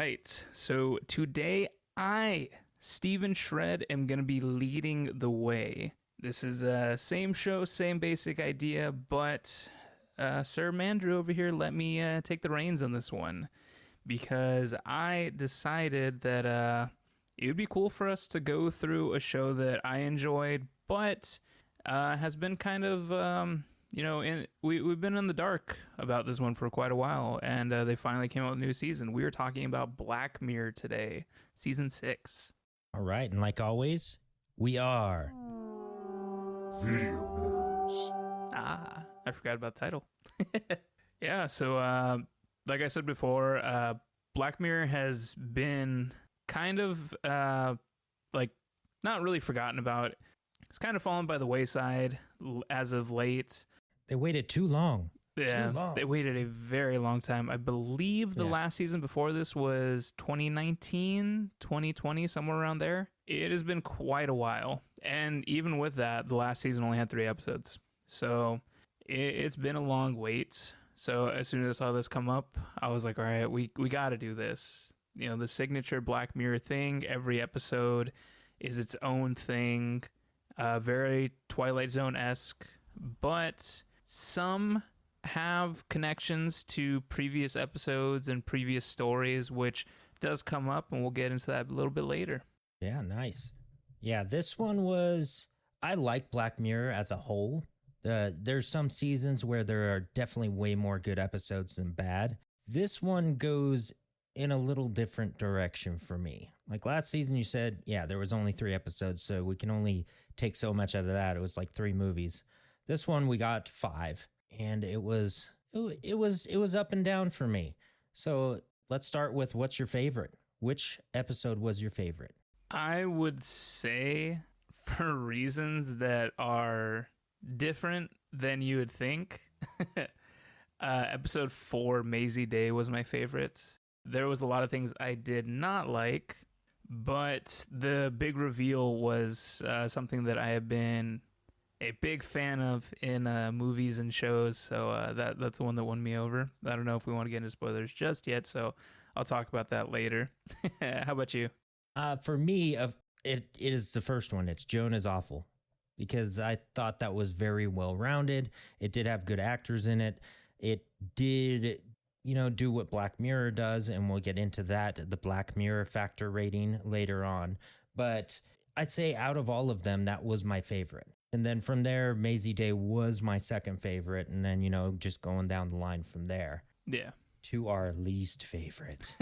right. So today Steven Shred, am going to be leading the way. This is same show, same basic idea, but Sir Mandrew over here let me take the reins on this one because I decided that it would be cool for us to go through a show that I enjoyed, but has been kind of, we've been in the dark about this one for quite a while, and they finally came out with a new season. We are talking about Black Mirror today, season 6. All right, and like always, we are Video Nerds. I forgot about the title. Yeah, so like I said before, Black Mirror has been kind of not really forgotten about. It's kind of fallen by the wayside as of late. They waited too long. Yeah, they waited a very long time. I believe the last season before this was 2019, 2020, somewhere around there. It has been quite a while. And even with that, the last season only had 3 episodes. So it's been a long wait. So as soon as I saw this come up, I was like, all right, we got to do this. You know, the signature Black Mirror thing, every episode is its own thing. Very Twilight Zone-esque. But some have connections to previous episodes and previous stories, which does come up, and we'll get into that a little bit later. Yeah, nice. Yeah, this one I like Black Mirror as a whole. There's some seasons where there are definitely way more good episodes than bad. This one goes in a little different direction for me. Like last season you said, yeah, there was only 3 episodes, so we can only take so much out of that. It was like 3 movies. This one we got 5. And it was up and down for me. So let's start with what's your favorite? Which episode was your favorite? I would say, for reasons that are different than you would think, episode 4, Maisie Day, was my favorite. There was a lot of things I did not like, but the big reveal was something that I have been a big fan of in movies and shows, so that's the one that won me over. I don't know if we want to get into spoilers just yet, so I'll talk about that later. How about you? For me, it is the first one. It's Joan is Awful, because I thought that was very well-rounded. It did have good actors in it. It did, do what Black Mirror does, and we'll get into that, the Black Mirror factor rating later on. But I'd say out of all of them, that was my favorite. And then from there, Maisie Day was my second favorite. And then, just going down the line from there. Yeah. To our least favorite.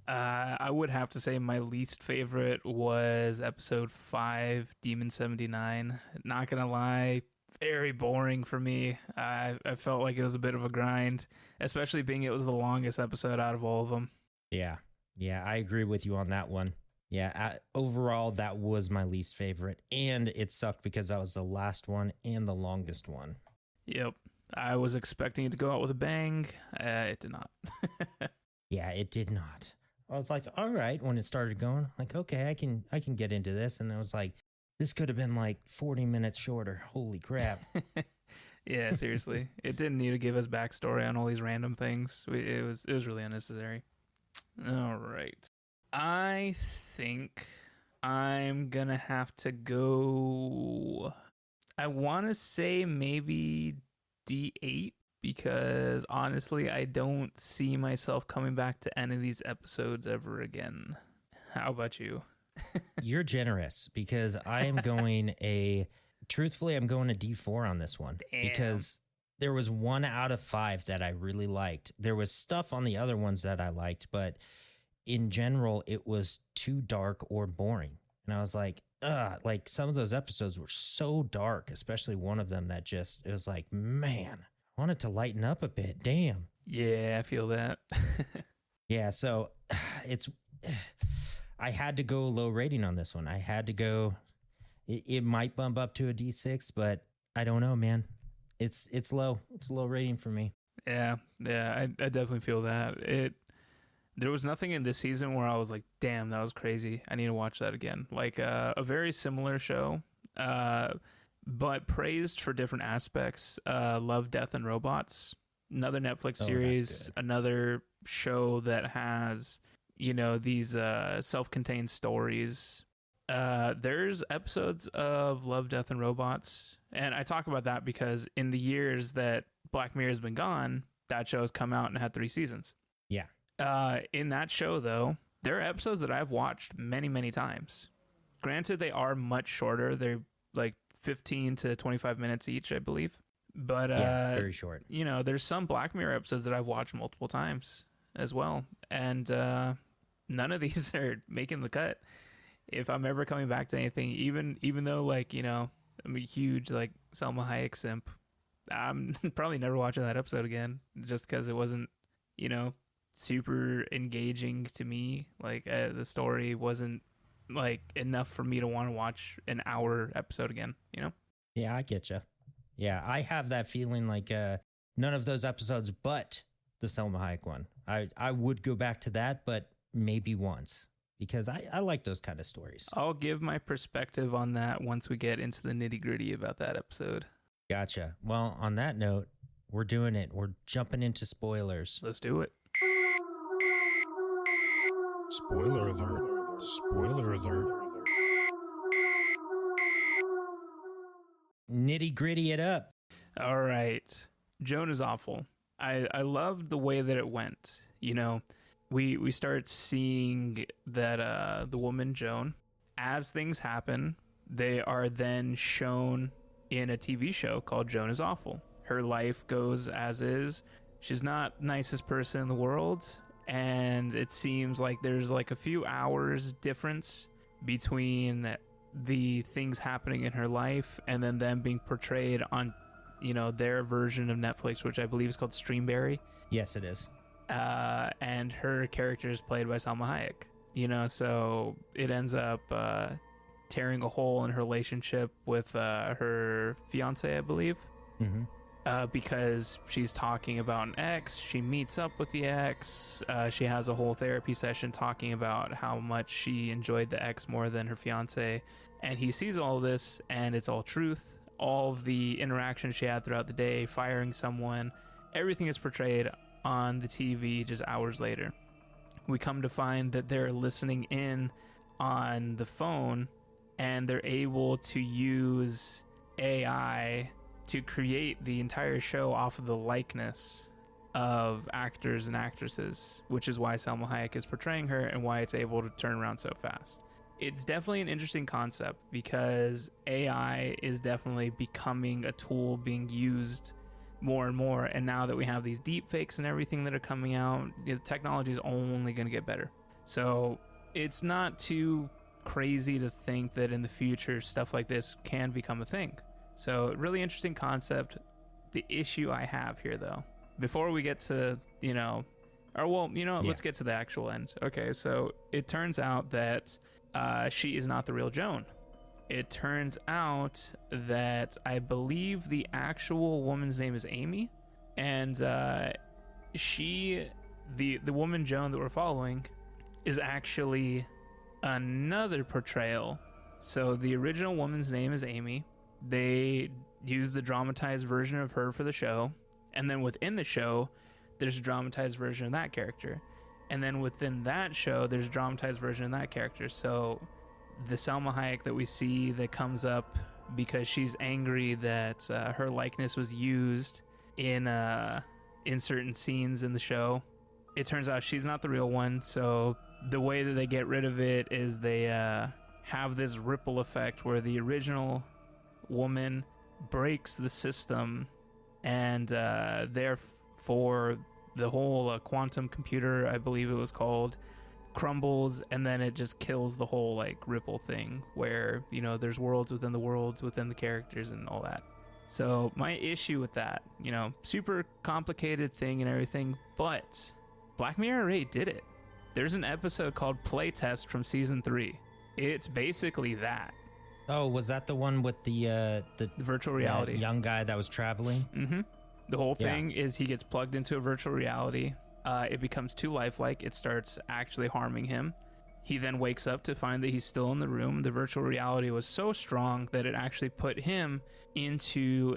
I would have to say my least favorite was episode 5, Demon 79. Not going to lie, very boring for me. I felt like it was a bit of a grind, especially being it was the longest episode out of all of them. Yeah. Yeah, I agree with you on that one. Yeah, overall, that was my least favorite, and it sucked because that was the last one and the longest one. Yep, I was expecting it to go out with a bang. It did not. Yeah, it did not. I was like, all right, when it started going, like, okay, I can get into this, and I was like, this could have been like 40 minutes shorter. Holy crap. Yeah, seriously, it didn't need to give us backstory on all these random things. It was really unnecessary. All right. I think I'm going to have to go, I want to say maybe D8, because honestly, I don't see myself coming back to any of these episodes ever again. How about you? You're generous, because I am truthfully, I'm going a D4 on this one. Damn. Because there was 1 out of 5 that I really liked. There was stuff on the other ones that I liked, but in general, it was too dark or boring. And I was like, like some of those episodes were so dark, especially one of them that it was like, man, I wanted to lighten up a bit. Damn. Yeah, I feel that. Yeah, so I had to go low rating on this one. I had to go, it might bump up to a D6, but I don't know, man. It's low. It's a low rating for me. Yeah, I definitely feel that. There was nothing in this season where I was like, damn, that was crazy. I need to watch that again. Like a very similar show, but praised for different aspects. Love, Death, and Robots another Netflix Oh, that's series, good. another show that has, you know, these self-contained stories. There's episodes of Love, Death, and Robots, and I talk about that because in the years that Black Mirror has been gone, that show has come out and had 3 seasons. Yeah. In that show, though, there are episodes that I've watched many, many times. Granted, they are much shorter. They're like 15 to 25 minutes each, I believe. But, Yeah, very short. you know, there's some Black Mirror episodes that I've watched multiple times as well. And none of these are making the cut. If I'm ever coming back to anything, even though, like, you know, I'm a huge, like, Selma Hayek simp, I'm probably never watching that episode again just because it wasn't, you know, super engaging to me. Like, the story wasn't, like, enough for me to want to watch an hour episode again, you know? Yeah, I get you. Yeah, I have that feeling like none of those episodes but the Selma Hayek one. I would go back to that, but maybe once because I like those kind of stories. I'll give my perspective on that once we get into the nitty gritty about that episode. Gotcha. Well, on that note, we're doing it. We're jumping into spoilers. Let's do it. Spoiler alert. Spoiler alert. Nitty gritty it up. All right. Joan is awful. I loved the way that it went. You know, we start seeing that the woman Joan, as things happen, they are then shown in a TV show called Joan is Awful. Her life goes as is. She's not the nicest person in the world, and it seems like there's like a few hours difference between the things happening in her life and then them being portrayed on, you know, their version of Netflix, which I believe is called Streamberry. Yes, it is. And her character is played by Salma Hayek. You know, so it ends up tearing a hole in her relationship with her fiance, I believe. Mm-hmm. Because she's talking about an ex. She meets up with the ex. She has a whole therapy session talking about how much she enjoyed the ex more than her fiance. And he sees all this, and it's all truth. All of the interactions she had throughout the day, firing someone, everything is portrayed on the TV just hours later. We come to find that they're listening in on the phone, and they're able to use AI to create the entire show off of the likeness of actors and actresses, which is why Salma Hayek is portraying her and why it's able to turn around so fast. It's definitely an interesting concept because AI is definitely becoming a tool being used more and more, and now that we have these deep fakes and everything that are coming out, the technology is only going to get better. So it's not too crazy to think that in the future stuff like this can become a thing. So really interesting concept. The issue I have here, though, before we get to, let's get to the actual end. Okay, so it turns out that she is not the real Joan. It turns out that I believe the actual woman's name is Amy, and the woman Joan that we're following is actually another portrayal. So the original woman's name is Amy. They use the dramatized version of her for the show, and then within the show there's a dramatized version of that character, and then within that show there's a dramatized version of that character. So the Salma Hayek that we see that comes up because she's angry that her likeness was used in certain scenes in the show, it turns out she's not the real one. So the way that they get rid of it is they have this ripple effect where the original woman breaks the system, and therefore the whole quantum computer, I believe it was called, crumbles, and then it just kills the whole like ripple thing where, you know, there's worlds within the worlds within the characters and all that. So my issue with that, you know, super complicated thing and everything, but Black Mirror already did it. There's an episode called Playtest from season 3. It's basically that. Oh, was that the one with the virtual reality young guy that was traveling? Mm-hmm. The whole thing is he gets plugged into a virtual reality. It becomes too lifelike. It starts actually harming him. He then wakes up to find that he's still in the room. The virtual reality was so strong that it actually put him into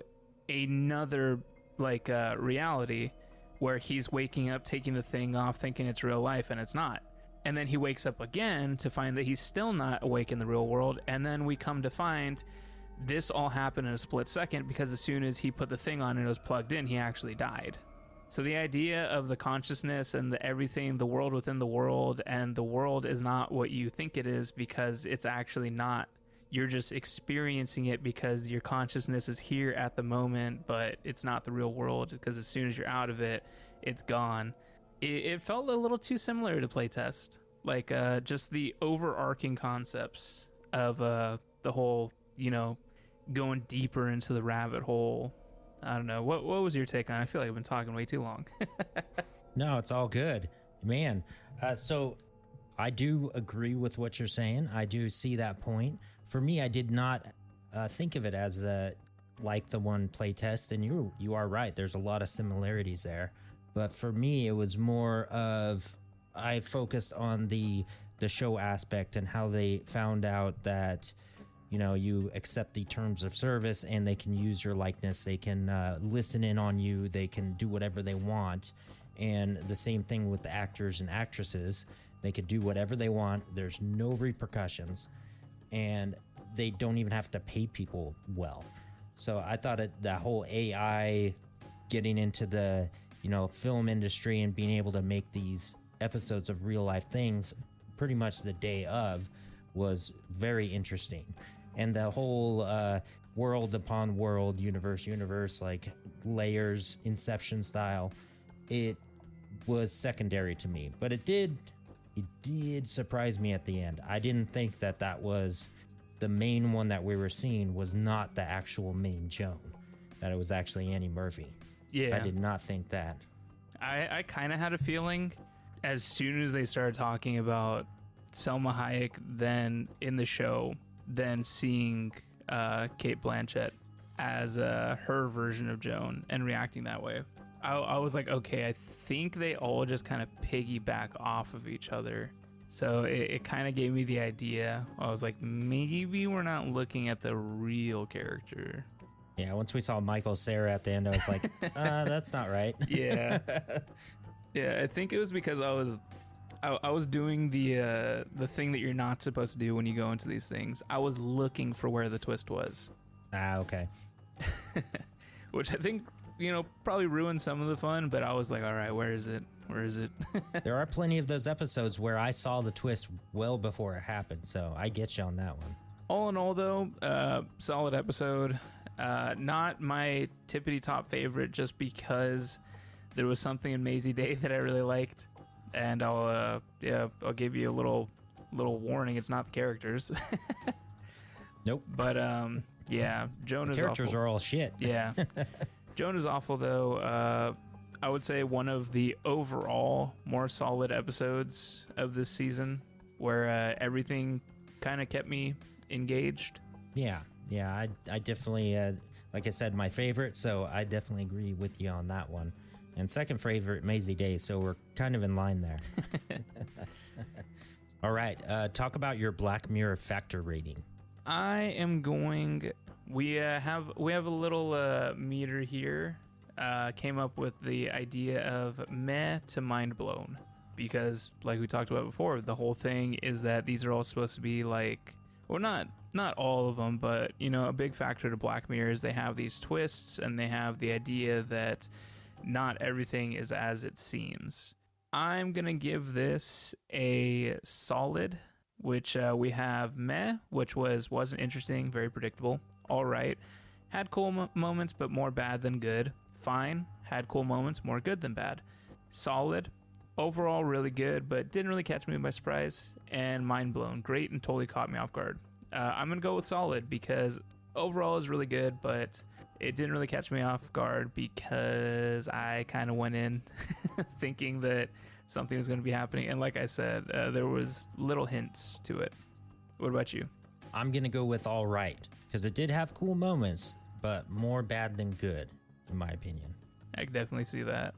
another reality, where he's waking up, taking the thing off, thinking it's real life, and it's not. And then he wakes up again to find that he's still not awake in the real world. And then we come to find this all happened in a split second, because as soon as he put the thing on and it was plugged in, he actually died. So the idea of the consciousness and the everything, the world within the world, and the world is not what you think it is, because it's actually not. You're just experiencing it because your consciousness is here at the moment, but it's not the real world, because as soon as you're out of it, it's gone. It felt a little too similar to Playtest, like just the overarching concepts of the whole, going deeper into the rabbit hole. I don't know. What was your take on it? I feel like I've been talking way too long. No, it's all good, man. So I do agree with what you're saying. I do see that point. For me, I did not think of it as like the one Playtest, and you are right. There's a lot of similarities there. But for me, it was more of, I focused on the show aspect and how they found out that, you accept the terms of service and they can use your likeness. They can listen in on you. They can do whatever they want. And the same thing with the actors and actresses. They could do whatever they want. There's no repercussions. And they don't even have to pay people well. So I thought that whole AI getting into the film industry and being able to make these episodes of real life things pretty much the day of was very interesting. And the whole world upon world, universe, like layers, Inception style, it was secondary to me. But it did surprise me at the end. I didn't think that was the main one that we were seeing was not the actual main Joan, that it was actually Annie Murphy. Yeah. I did not think that. I kind of had a feeling as soon as they started talking about Selma Hayek then in the show, then seeing Cate Blanchett as her version of Joan and reacting that way. I was like, okay, I think they all just kind of piggyback off of each other. So it kind of gave me the idea. I was like, maybe we're not looking at the real character. Yeah, once we saw Michael Cera at the end, I was like, that's not right. Yeah. Yeah, I think it was because I was doing the thing that you're not supposed to do when you go into these things. I was looking for where the twist was. Okay. Which I think, probably ruined some of the fun, but I was like, all right, where is it? Where is it? There are plenty of those episodes where I saw the twist well before it happened, so I get you on that one. All in all, though, solid episode. Not my tippity top favorite, just because there was something in Maisie Day that I really liked, and I'll give you a little warning. It's not the characters. Nope. But yeah, Joan is characters awful. Are all shit. Yeah, Joan is awful though. I would say one of the overall more solid episodes of this season, where everything kind of kept me engaged. Yeah, I definitely, like I said, my favorite, so I definitely agree with you on that one. And second favorite, Maisie Day, so we're kind of in line there. All right, talk about your Black Mirror factor rating. I am going. We have a little meter here. Came up with the idea of meh to mind blown, because like we talked about before, the whole thing is that these are all supposed to be like, well, not all of them, but a big factor to Black Mirror is they have these twists and they have the idea that not everything is as it seems. I'm gonna give this a solid, which we have meh, which wasn't interesting, very predictable. All right, had cool moments, but more bad than good. Fine, had cool moments, more good than bad. Solid, overall really good, but didn't really catch me by surprise. And mind blown, great and totally caught me off guard. I'm gonna go with solid because overall is really good, but it didn't really catch me off guard because I kind of went in thinking that something was going to be happening. And like I said, there was little hints to it. What about you? I'm going to go with all right because it did have cool moments, but more bad than good, in my opinion. I can definitely see that.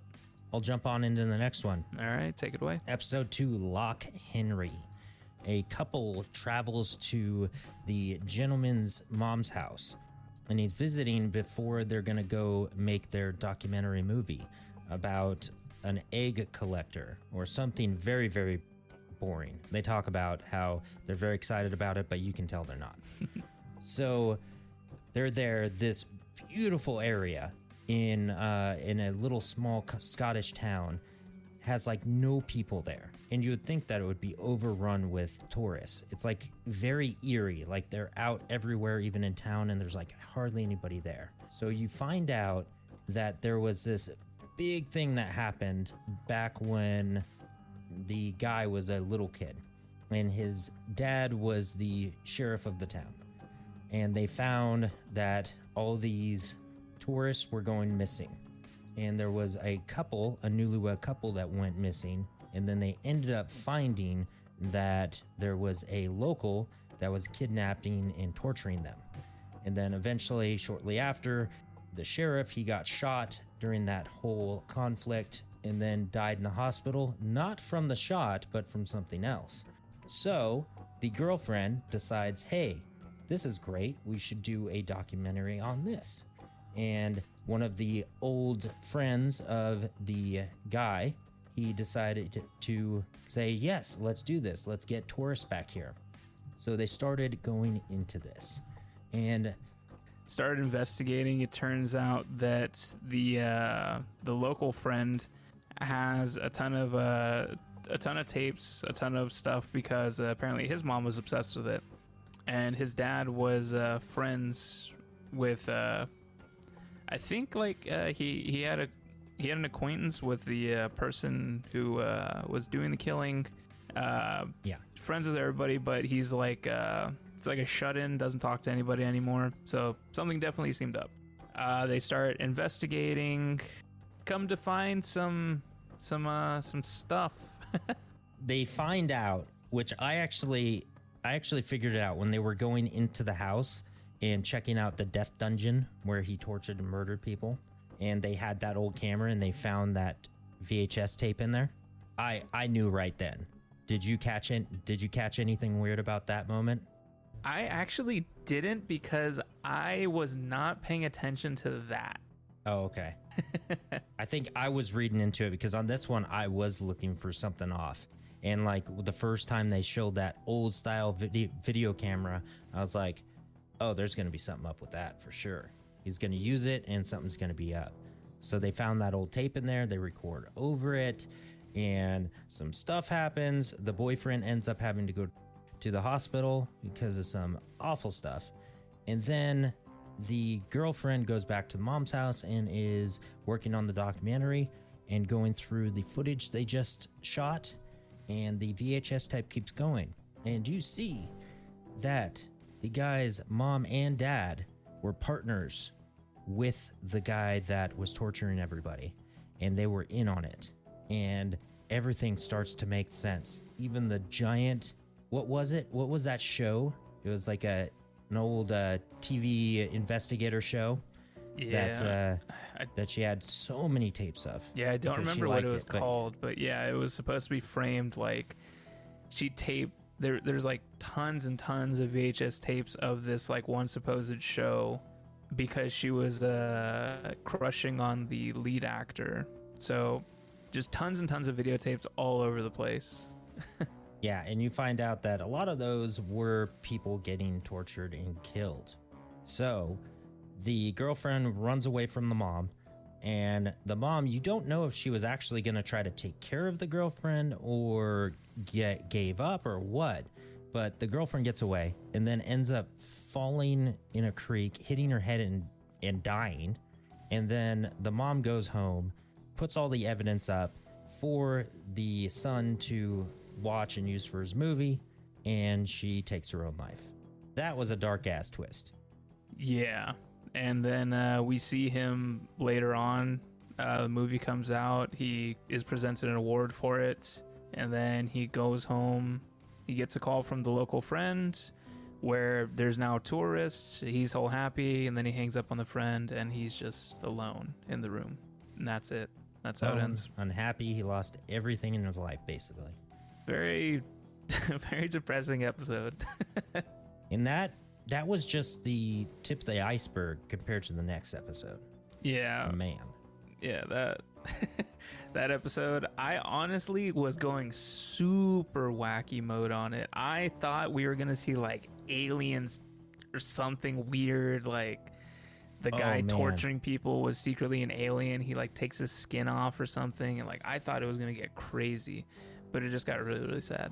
I'll jump on into the next one. All right, take it away. Episode 2, Lock Henry. A couple travels to the gentleman's mom's house, and he's visiting before they're going to go make their documentary movie. about an egg collector or something very, very boring. They talk about how they're very excited about it, but you can tell they're not. So they're there, this beautiful area in a little small Scottish town, has like no people there, and you would think that it would be overrun with tourists. It's like very eerie, like they're out everywhere, even in town, and there's like hardly anybody there. So you find out that there was this big thing that happened back when the guy was a little kid, and his dad was the sheriff of the town, and they found that all these tourists were going missing. And there was a newlywed couple that went missing, and then they ended up finding that there was a local that was kidnapping and torturing them. And then eventually, shortly after, the sheriff, he got shot during that whole conflict and then died in the hospital, not from the shot, but from something else. So the girlfriend decides, hey, this is great. We should do a documentary on this. And one of the old friends of the guy, he decided to say, yes, let's do this. Let's get tourists back here. So they started going into this and started investigating. It turns out that the local friend has a ton of tapes, a ton of stuff, because apparently his mom was obsessed with it, and his dad was friends with I think he had an acquaintance with the person who was doing the killing. Friends with everybody, but he's like it's like a shut-in, doesn't talk to anybody anymore. So something definitely seemed up. They start investigating, come to find some stuff. They find out, which I actually figured it out when they were going into the house and checking out the death dungeon where he tortured and murdered people, and they had that old camera and they found that VHS tape in there. I knew right then. Did you catch anything weird about that moment? I actually didn't, because I was not paying attention to that. Oh, okay. I think I was reading into it, because on this one I was looking for something off. And like the first time they showed that old style video camera, I was like, oh, there's going to be something up with that for sure. He's going to use it and something's going to be up. So they found that old tape in there. They record over it and some stuff happens. The boyfriend ends up having to go to the hospital because of some awful stuff. And then the girlfriend goes back to the mom's house and is working on the documentary and going through the footage they just shot. And the VHS tape keeps going. And you see that the guy's mom and dad were partners with the guy that was torturing everybody, and they were in on it. And everything starts to make sense. Even the giant, what was it? What was that show? It was like an old TV investigator show. Yeah, that she had so many tapes of. Yeah, I don't remember what it was called, but yeah, it was supposed to be framed like she taped. There's like tons and tons of VHS tapes of this like one supposed show, because she was crushing on the lead actor. So just tons and tons of videotapes all over the place. Yeah, and you find out that a lot of those were people getting tortured and killed. So the girlfriend runs away from the mom, and the mom, you don't know if she was actually going to try to take care of the girlfriend or gave up or what, but the girlfriend gets away and then ends up falling in a creek, hitting her head and dying. And then the mom goes home, puts all the evidence up for the son to watch and use for his movie, and she takes her own life. That was a dark ass twist. Yeah. And then we see him later on. The movie comes out. He is presented an award for it. And then he goes home. He gets a call from the local friend where there's now tourists. He's all happy. And then he hangs up on the friend and he's just alone in the room. And that's it. That's how it ends. Unhappy. He lost everything in his life, basically. Very, very depressing episode. In that was just the tip of the iceberg compared to the next episode. Yeah. Man. Yeah, that That episode, I honestly was going super wacky mode on it. I thought we were going to see like aliens or something weird, like the guy torturing people was secretly an alien. He like takes his skin off or something. And like, I thought it was going to get crazy, but it just got really, really sad.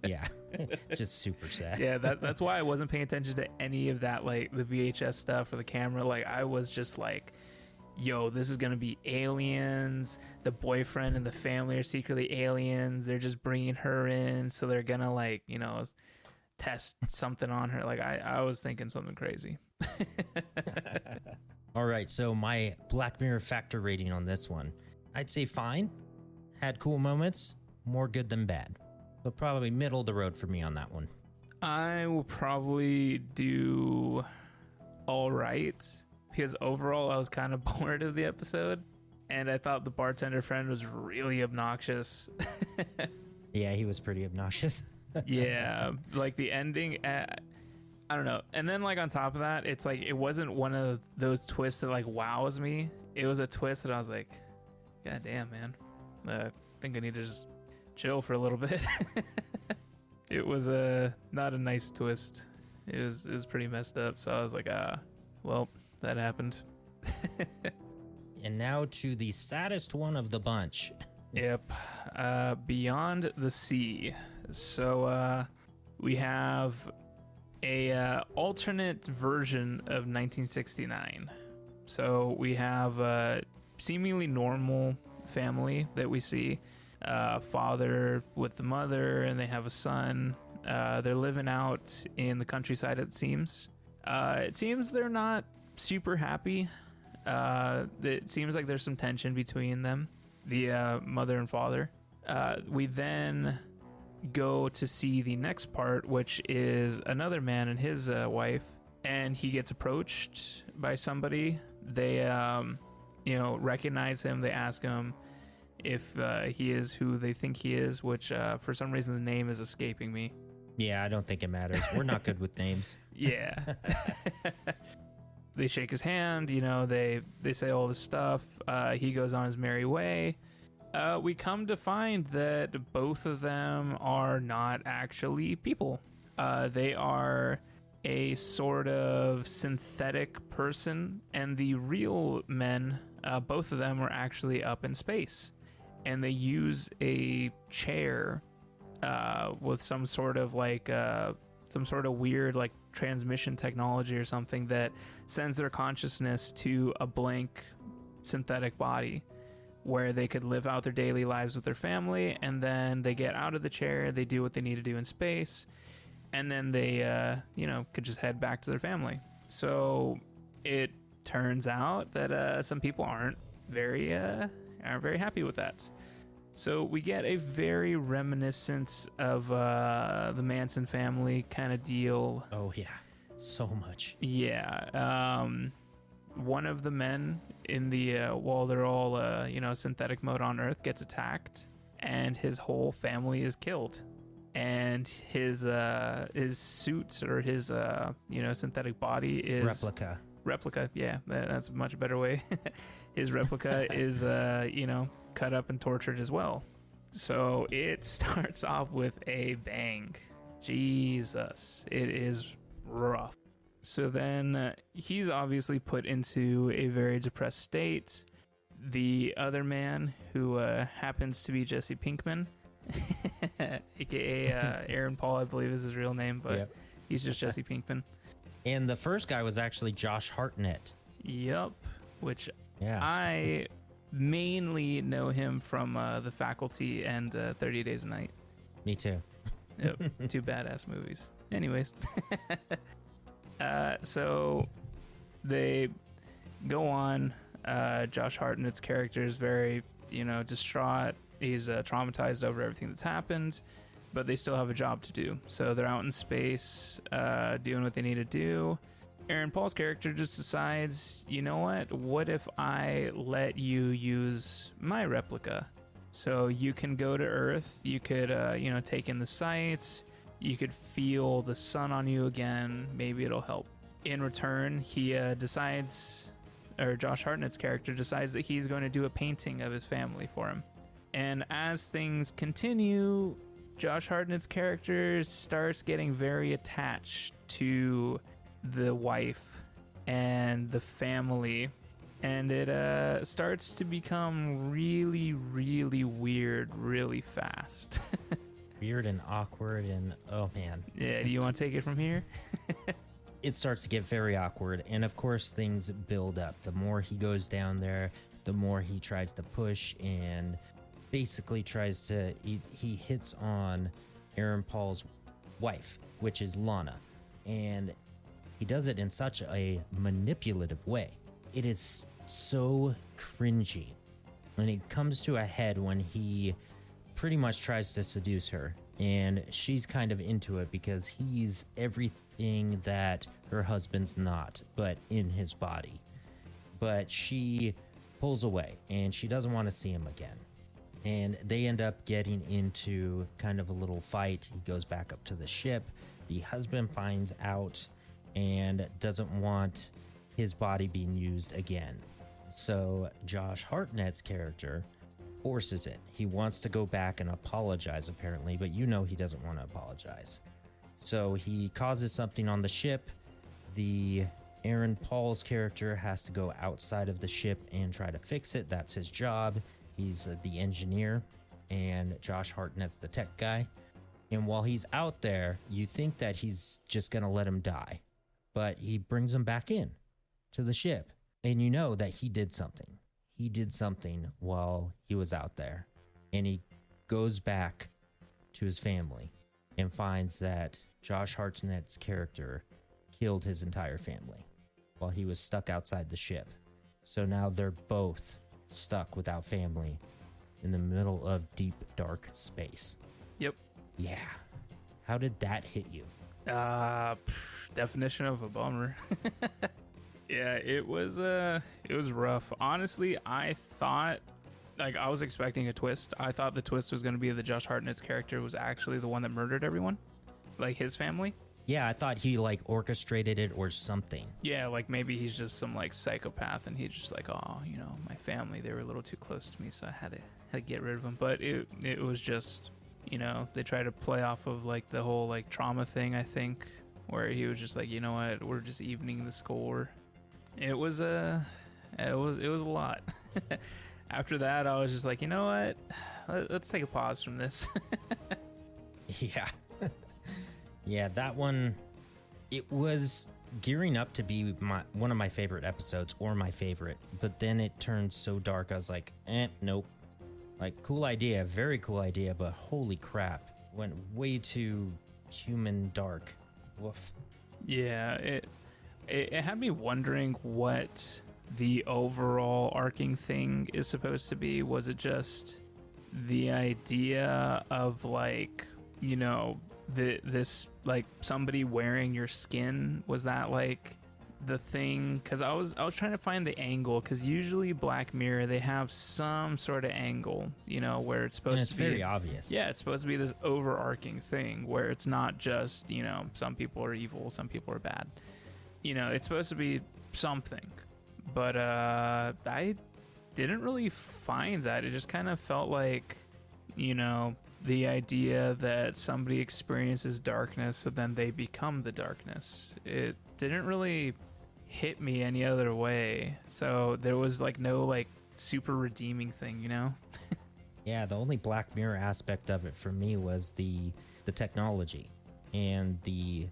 Yeah. Just super sad. Yeah. That's why I wasn't paying attention to any of that, like the VHS stuff or the camera. Like I was just like, yo, this is going to be aliens. The boyfriend and the family are secretly aliens. They're just bringing her in. So they're going to like, you know, test something on her. Like I was thinking something crazy. All right, so my Black Mirror factor rating on this one, I'd say fine. Had cool moments, more good than bad. But probably middle of the road for me on that one. I will probably do all right, because overall I was kind of bored of the episode, and I thought the bartender friend was really obnoxious. Yeah, he was pretty obnoxious. Yeah, like the ending, I don't know. And then like on top of that, it's like it wasn't one of those twists that like wows me. It was a twist that I was like, God damn, man. I think I need to just chill for a little bit. It was not a nice twist. It was pretty messed up. So I was like, well, that happened. And now to the saddest one of the bunch. Yep. Beyond the Sea. So we have a alternate version of 1969. So we have a seemingly normal family that we see. Father with the mother, and they have a son. They're living out in the countryside, it seems. It seems they're not super happy. It seems like there's some tension between them, the mother and father. We then go to see the next part, which is another man and his wife, and he gets approached by somebody. They recognize him. They ask him if he is who they think he is, which for some reason the name is escaping me. Yeah, I don't think it matters. We're not good with names. Yeah. They shake his hand, they say all this stuff. He goes on his merry way. We come to find that both of them are not actually people. They are a sort of synthetic person, and the real men, both of them are actually up in space. And they use a chair with some sort of weird like transmission technology or something that sends their consciousness to a blank synthetic body, where they could live out their daily lives with their family, and then they get out of the chair, they do what they need to do in space, and then they, could just head back to their family. So it turns out that some people aren't very happy with that. So we get a very reminiscent of the Manson family kind of deal. Oh yeah, so much. Yeah. One of the men in the while they're all synthetic mode on Earth gets attacked, and his whole family is killed, and his suit or his synthetic body is replica. Yeah, that's a much better way. His replica is cut up and tortured as well. So it starts off with a bang. Jesus, it is rough. So then he's obviously put into a very depressed state. The other man, who happens to be Jesse Pinkman, aka Aaron Paul, I believe is his real name, but he's just Jesse Pinkman. And the first guy was actually Josh Hartnett. Yep, which I mainly know him from The Faculty and 30 Days a Night. Me too. Yep, two badass movies. Anyways. So they go on. Josh Hartnett's character is very, distraught. He's traumatized over everything that's happened, but they still have a job to do. So they're out in space, doing what they need to do. Aaron Paul's character just decides, you know what? What if I let you use my replica? So you can go to Earth. You could, take in the sights. You could feel the sun on you again. Maybe it'll help. In return, he decides, Josh Hartnett's character decides that he's going to do a painting of his family for him. And as things continue, Josh Hartnett's character starts getting very attached to the wife and the family, and it starts to become really, really weird really fast. Weird and awkward, and oh man. Yeah, do you want to take it from here? It starts to get very awkward, and of course things build up. The more he goes down there, the more he tries to push and basically tries to he hits on Aaron Paul's wife, which is Lana, and he does it in such a manipulative way. It is so cringy, and it comes to a head when he pretty much tries to seduce her, and she's kind of into it because he's everything that her husband's not, but in his body. But she pulls away and she doesn't want to see him again, and they end up getting into kind of a little fight. He goes back up to the ship. The husband finds out and doesn't want his body being used again, so Josh Hartnett's character forces it. He wants to go back and apologize apparently, but he doesn't want to apologize. So he causes something on the ship. The Aaron Paul's character has to go outside of the ship and try to fix it. That's his job. He's the engineer, and Josh Hartnett's the tech guy. And while he's out there, you think that he's just going to let him die, but he brings him back in to the ship, and you know that he did something. He did something while he was out there, and he goes back to his family and finds that Josh Hartnett's character killed his entire family while he was stuck outside the ship. So now they're both stuck without family in the middle of deep, dark space. Yep. Yeah. How did that hit you? Definition of a bummer. Yeah, it was rough. Honestly, I thought, I was expecting a twist. I thought the twist was going to be that Josh Hartnett's character was actually the one that murdered everyone, like his family. Yeah, I thought he orchestrated it or something. Yeah, maybe he's just some psychopath, and he's just oh, my family, they were a little too close to me, so I had to get rid of them. But it was just, they try to play off of the whole trauma thing, I think, where he was just you know what, we're just evening the score. It was a lot. After that, I was just you know what? Let's take a pause from this. Yeah. Yeah, that one, it was gearing up to be one of my favorite episodes, or my favorite, but then it turned so dark. I was nope. Cool idea, very cool idea, but holy crap, went way too human dark. Woof. Yeah, it had me wondering what the overall arcing thing is supposed to be. Was it just the idea of this somebody wearing your skin? Was that the thing? Because I was trying to find the angle, because usually Black Mirror, they have some sort of angle, where it's supposed to be, very obvious. Yeah, it's supposed to be this overarching thing where it's not just some people are evil, some people are bad. It's supposed to be something, but I didn't really find that. It just kind of felt the idea that somebody experiences darkness, so then they become the darkness. It didn't really hit me any other way. So there was no super redeeming thing, Yeah, the only Black Mirror aspect of it for me was the technology and the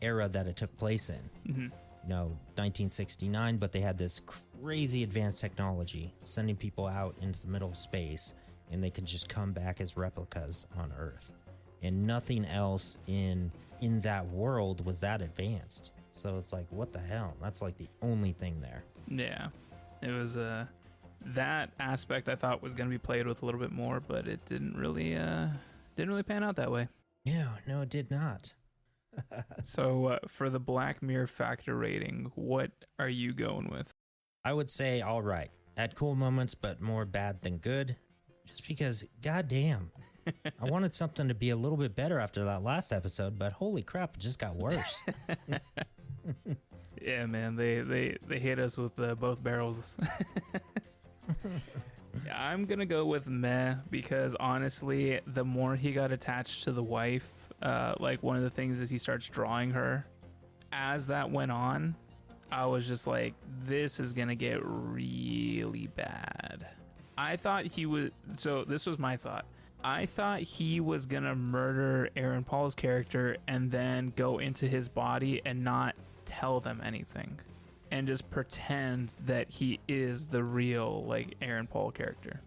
era that it took place in. Mm-hmm. 1969, but they had this crazy advanced technology sending people out into the middle of space, and they could just come back as replicas on Earth. And nothing else in that world was that advanced. So it's what the hell? That's the only thing there. Yeah, it was that aspect I thought was going to be played with a little bit more, but it didn't really pan out that way. No, it did not. So for the Black Mirror factor rating, what are you going with? I would say all right. Had cool moments, but more bad than good. Just because, goddamn, I wanted something to be a little bit better after that last episode, but holy crap, it just got worse. Yeah, man, they hit us with both barrels. Yeah, I'm gonna go with meh because honestly, the more he got attached to the wife, like one of the things is he starts drawing her. As that went on, I was just like, this is gonna get really bad. I thought he was, so this was my thought. I thought he was gonna murder Aaron Paul's character and then go into his body and not tell them anything and just pretend that he is the real like Aaron Paul character.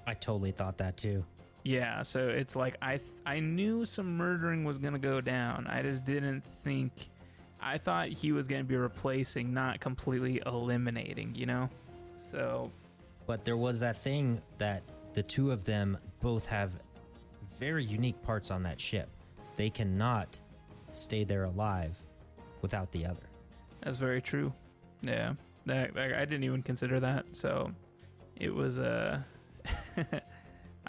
I totally thought that too. Yeah, so it's like I knew some murdering was gonna go down. I just didn't think, I thought he was gonna be replacing, not completely eliminating, you know? So, but there was that thing that the two of them both have very unique parts on that ship. They cannot stay there alive without the other. that's very true. Yeah, that I didn't even consider that. So it was I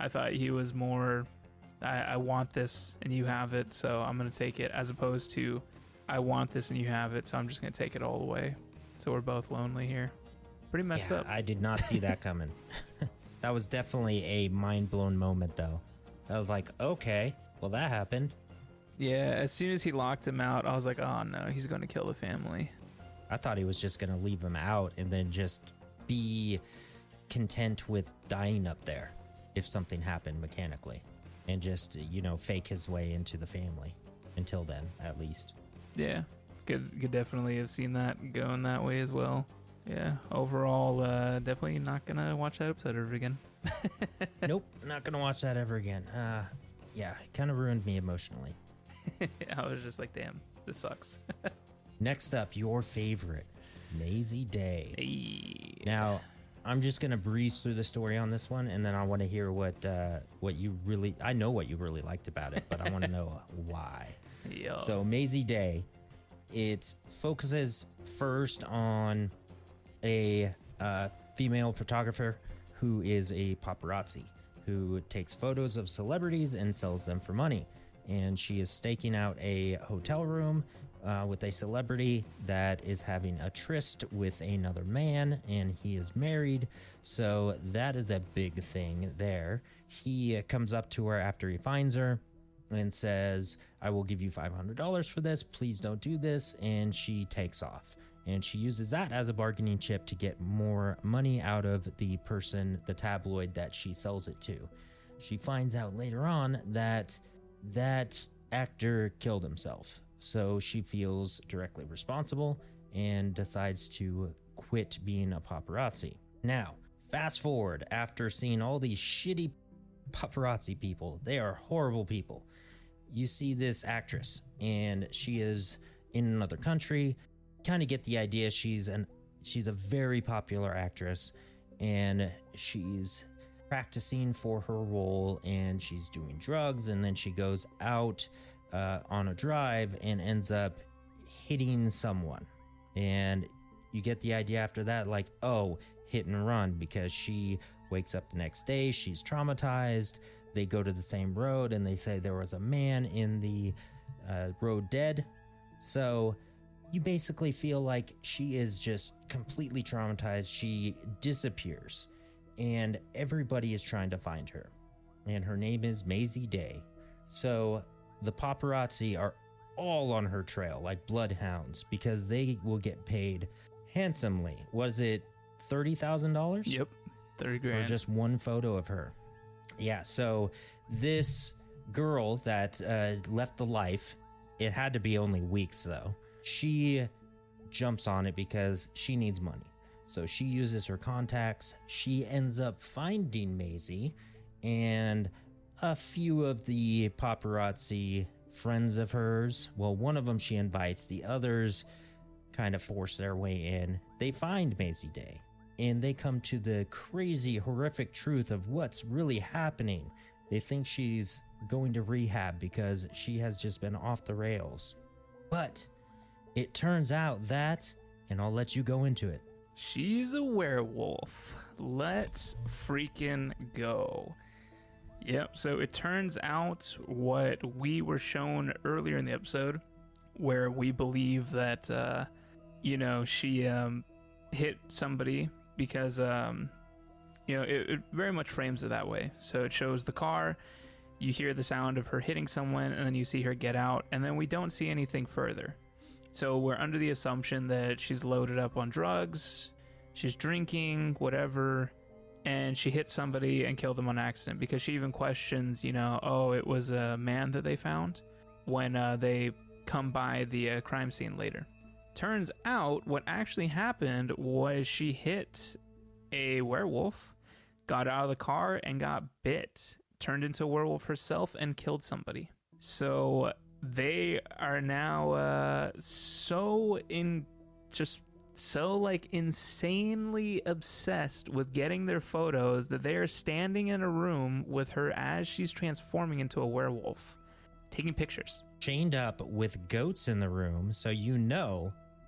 thought he was more, I want this and you have it, so I'm gonna take it, as opposed to I want this and you have it, so I'm just gonna take it all away. So we're both lonely here. Pretty messed up. I did not see that coming. That was definitely a mind-blown moment, though. I was like, okay, well, that happened. Yeah, as soon as he locked him out, I was like, oh no, he's gonna kill the family. I thought he was just going to leave him out and then just be content with dying up there if something happened mechanically and just, you know, fake his way into the family until then, at least. Yeah, could definitely have seen that going that way as well. Yeah, overall, definitely not gonna watch that episode ever again. Nope, not going to watch that ever again. Yeah, it kind of ruined me emotionally. I was just like, damn, this sucks. Next up, your favorite, Maisie Day. Hey. Now, I'm just gonna breeze through the story on this one, and then I want to hear what you really. I know what you really liked about it, but I want to know why. Yo. So, Maisie Day, it focuses first on a female photographer who is a paparazzi who takes photos of celebrities and sells them for money. And she is staking out a hotel room with a celebrity that is having a tryst with another man, and he is married. So that is a big thing there. He comes up to her after he finds her and says, I will give you $500 for this. Please don't do this. And she takes off. And she uses that as a bargaining chip to get more money out of the person, the tabloid that she sells it to. She finds out later on that that actor killed himself. So she feels directly responsible and decides to quit being a paparazzi. Now, fast forward after seeing all these shitty paparazzi people. They are horrible people. You see this actress, and she is in another country. Kind of get the idea she's a very popular actress, and she's practicing for her role, and she's doing drugs, and then she goes out on a drive and ends up hitting someone. And you get the idea after that, like, oh, hit and run, because she wakes up the next day, she's traumatized. They go to the same road and they say there was a man in the road dead. So you basically feel like she is just completely traumatized. She disappears and everybody is trying to find her. And her name is Maisie Day. So the paparazzi are all on her trail like bloodhounds because they will get paid handsomely. Was it $30,000? Yep, 30 grand. For just one photo of her. Yeah, so this girl that left the life, it had to be only weeks though. She jumps on it because she needs money. So she uses her contacts. She ends up finding Maisie, and a few of the paparazzi friends of hers, well, one of them she invites, the others kind of force their way in. They find Maisie Day, and they come to the crazy, horrific truth of what's really happening. They think she's going to rehab because she has just been off the rails. But it turns out that, and I'll let you go into it, she's a werewolf. Let's freaking go. Yep, so it turns out what we were shown earlier in the episode, where we believe that she hit somebody because, it very much frames it that way. So it shows the car, you hear the sound of her hitting someone, and then you see her get out, and then we don't see anything further. So we're under the assumption that she's loaded up on drugs, she's drinking, whatever, and she hit somebody and killed them on accident, because she even questions, it was a man that they found when they come by the crime scene later. Turns out what actually happened was she hit a werewolf, got out of the car and got bit, turned into a werewolf herself and killed somebody. So they are now so insanely obsessed with getting their photos that they are standing in a room with her as she's transforming into a werewolf, taking pictures. Chained up with goats in the room, so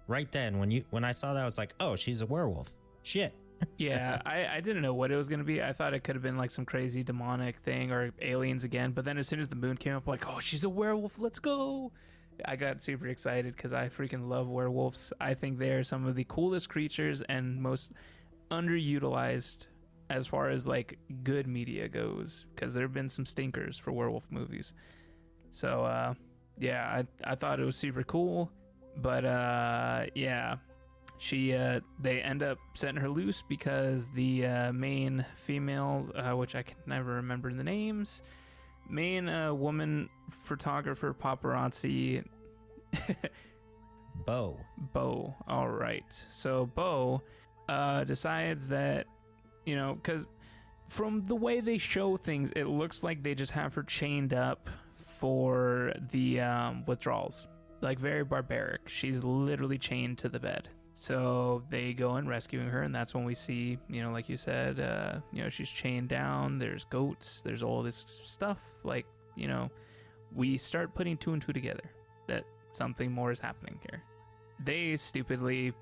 right then when I saw that, I was like, oh, she's a werewolf. Shit. Yeah, I didn't know what it was going to be. I thought it could have been like some crazy demonic thing or aliens again, but then as soon as the moon came up, like, oh, she's a werewolf, let's go. I got super excited because I freaking love werewolves. I think they're some of the coolest creatures and most underutilized as far as like good media goes, because there have been some stinkers for werewolf movies. So I thought it was super cool, but they end up setting her loose because the main female, which I can never remember the names, main woman photographer paparazzi. Bo. All right. So Bo decides that, because from the way they show things, it looks like they just have her chained up for the withdrawals. Like, very barbaric. She's literally chained to the bed. So they go in rescuing her, and that's when we see, like you said, she's chained down, there's goats, there's all this stuff. Like, we start putting two and two together that something more is happening here. They stupidly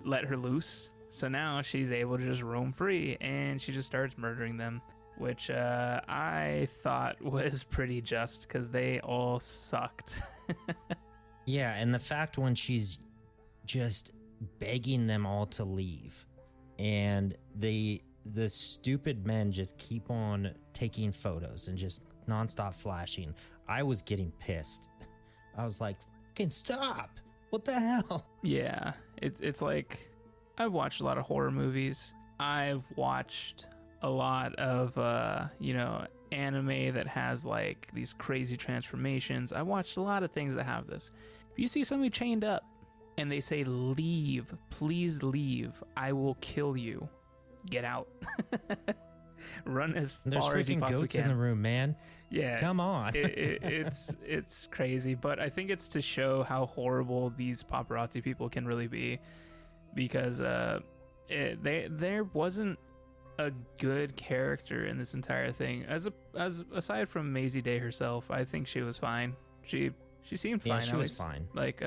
let her loose, so now she's able to just roam free, and she just starts murdering them, which I thought was pretty just, because they all sucked. Yeah, and the fact when she's just begging them all to leave, and the stupid men just keep on taking photos and just nonstop flashing, I was getting pissed. I was like, fucking stop, what the hell? Yeah, it's like, I've watched a lot of horror movies, I've watched a lot of anime that has like these crazy transformations. I watched a lot of things that have this. If you see somebody chained up and they say, leave, please leave, I will kill you, get out. Run as far as you possibly can. There's freaking goats in the room, man. Yeah, come on. it's crazy, but I think it's to show how horrible these paparazzi people can really be, because there wasn't a good character in this entire thing. As aside from Maisie Day herself, I think she was fine. She seemed fine. Yeah, she was fine. Like,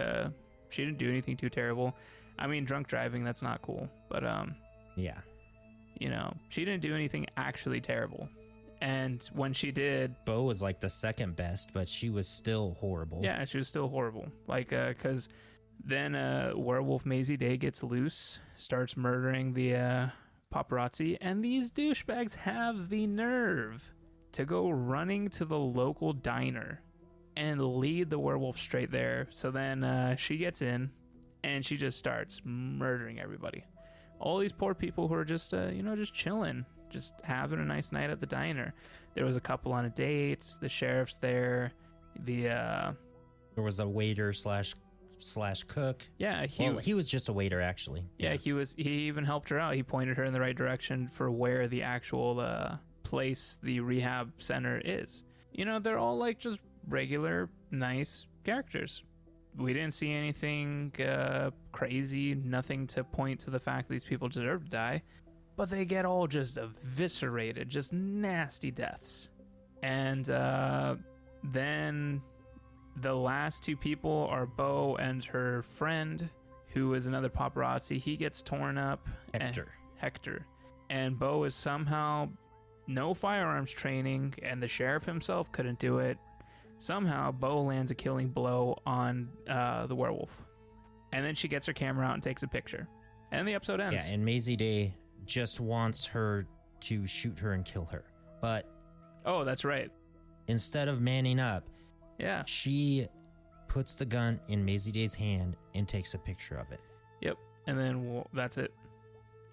she didn't do anything too terrible. I mean, drunk driving, that's not cool. But yeah, she didn't do anything actually terrible. And when she did, Bo was like the second best, but she was still horrible. Yeah, she was still horrible. Like, because then werewolf Maisie Day gets loose, starts murdering the paparazzi, and these douchebags have the nerve to go running to the local diner and lead the werewolf straight there. So then she gets in and she just starts murdering everybody. All these poor people who are just just chilling, just having a nice night at the diner. There was a couple on a date, the sheriff's there, there was a waiter slash cook. Yeah, he was just a waiter, actually. Yeah, he even helped her out. He pointed her in the right direction for where the actual place, the rehab center, is. They're all like just regular nice characters. We didn't see anything crazy, nothing to point to the fact that these people deserve to die, but they get all just eviscerated, just nasty deaths. And then the last two people are Bo and her friend, who is another paparazzi. He gets torn up. Hector. And Bo is somehow no firearms training, and the sheriff himself couldn't do it. Somehow, Bo lands a killing blow on the werewolf. And then she gets her camera out and takes a picture. And the episode ends. Yeah, and Maisie Day just wants her to shoot her and kill her. But oh, that's right. instead of manning up, Yeah. she puts the gun in Maisie Day's hand and takes a picture of it. Yep. And then that's it.